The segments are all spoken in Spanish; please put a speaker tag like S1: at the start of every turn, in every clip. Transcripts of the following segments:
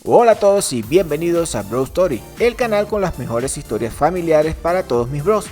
S1: Hola a todos y bienvenidos a Bro Story, el canal con las mejores historias familiares para todos mis bros.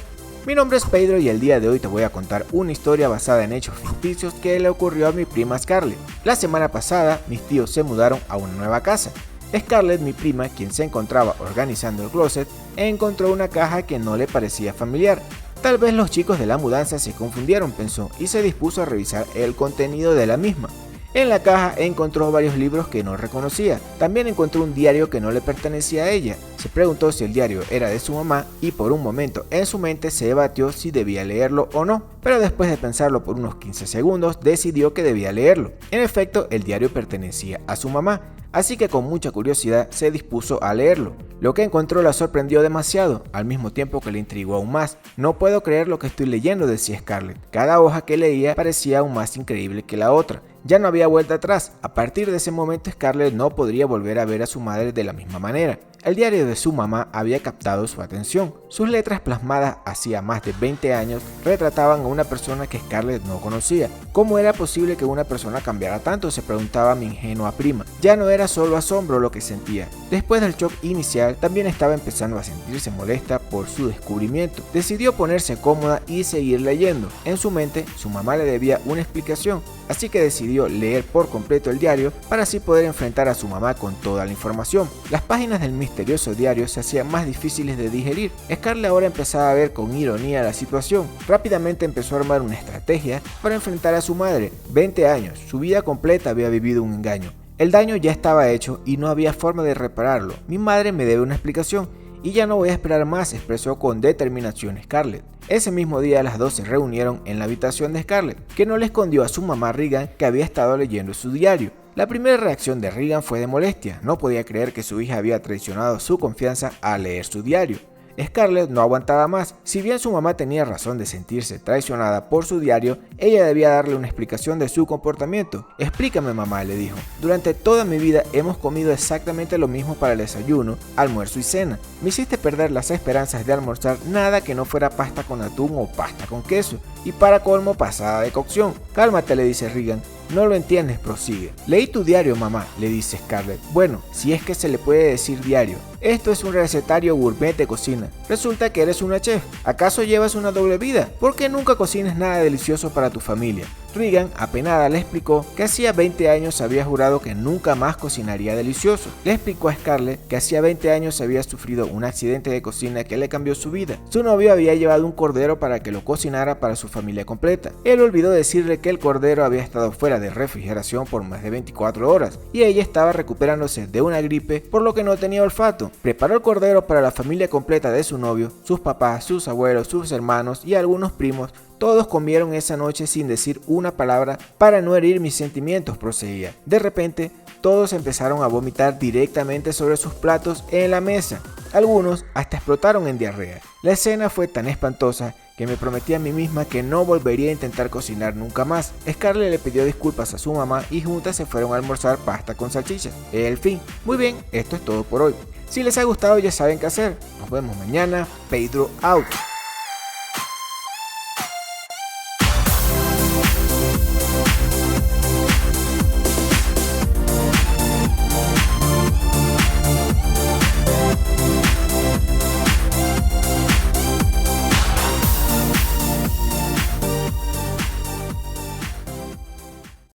S1: Mi nombre es Pedro y el día de hoy te voy a contar una historia basada en hechos ficticios que le ocurrió a mi prima Scarlett. La semana pasada mis tíos se mudaron a una nueva casa. Scarlett, mi prima, quien se encontraba organizando el closet, encontró una caja que no le parecía familiar. Tal vez los chicos de la mudanza se confundieron, pensó, y se dispuso a revisar el contenido de la misma. En la caja encontró varios libros que no reconocía. También encontró un diario que no le pertenecía a ella. Se preguntó si el diario era de su mamá y por un momento en su mente se debatió si debía leerlo o no, pero después de pensarlo por unos 15 segundos decidió que debía leerlo. En efecto, el diario pertenecía a su mamá, así que con mucha curiosidad se dispuso a leerlo. Lo que encontró la sorprendió demasiado, al mismo tiempo que le intrigó aún más. No puedo creer lo que estoy leyendo, decía Scarlett. Cada hoja que leía parecía aún más increíble que la otra. Ya no había vuelta atrás. A partir de ese momento Scarlett no podría volver a ver a su madre de la misma manera. El diario de su mamá había captado su atención. Sus letras plasmadas hacía más de 20 años retrataban a una persona que Scarlett no conocía. ¿Cómo era posible que una persona cambiara tanto?, se preguntaba mi ingenua prima. Ya no era solo asombro lo que sentía. Después del shock inicial, también estaba empezando a sentirse molesta por su descubrimiento. Decidió ponerse cómoda y seguir leyendo. En su mente, su mamá le debía una explicación, así que decidió leer por completo el diario para así poder enfrentar a su mamá con toda la información. Las páginas del misterioso diario se hacían más difíciles de digerir. Scarlett ahora empezaba a ver con ironía la situación. Rápidamente empezó a armar una estrategia para enfrentar a su madre. 20 años, su vida completa había vivido un engaño. El daño ya estaba hecho y no había forma de repararlo. Mi madre me debe una explicación y ya no voy a esperar más, expresó con determinación Scarlett. Ese mismo día las dos se reunieron en la habitación de Scarlett, que no le escondió a su mamá Regan que había estado leyendo su diario. La primera reacción de Regan fue de molestia. No podía creer que su hija había traicionado su confianza al leer su diario. Scarlett no aguantaba más. Si bien su mamá tenía razón de sentirse traicionada por su diario, ella debía darle una explicación de su comportamiento. Explícame, mamá, le dijo. Durante toda mi vida hemos comido exactamente lo mismo para el desayuno, almuerzo y cena. Me hiciste perder las esperanzas de almorzar nada que no fuera pasta con atún o pasta con queso, y para colmo pasada de cocción. Cálmate, le dice Regan. No lo entiendes, prosigue. Leí tu diario, mamá, le dice Scarlett. Bueno, si es que se le puede decir diario. Esto es un recetario gourmet de cocina. Resulta que eres una chef. ¿Acaso llevas una doble vida? ¿Por qué nunca cocinas nada delicioso para tu familia? Regan, apenada, le explicó que hacía 20 años había jurado que nunca más cocinaría delicioso. Le explicó a Scarlett que hacía 20 años había sufrido un accidente de cocina que le cambió su vida. Su novio había llevado un cordero para que lo cocinara para su familia completa. Él olvidó decirle que el cordero había estado fuera de refrigeración por más de 24 horas y ella estaba recuperándose de una gripe, por lo que no tenía olfato. Preparó el cordero para la familia completa de su novio, sus papás, sus abuelos, sus hermanos y algunos primos. Todos comieron esa noche sin decir una palabra para no herir mis sentimientos, proseguía. De repente, todos empezaron a vomitar directamente sobre sus platos en la mesa. Algunos hasta explotaron en diarrea. La escena fue tan espantosa que me prometí a mí misma que no volvería a intentar cocinar nunca más. Scarlett le pidió disculpas a su mamá y juntas se fueron a almorzar pasta con salchichas. El fin. Muy bien, esto es todo por hoy. Si les ha gustado ya saben qué hacer. Nos vemos mañana. Pedro out.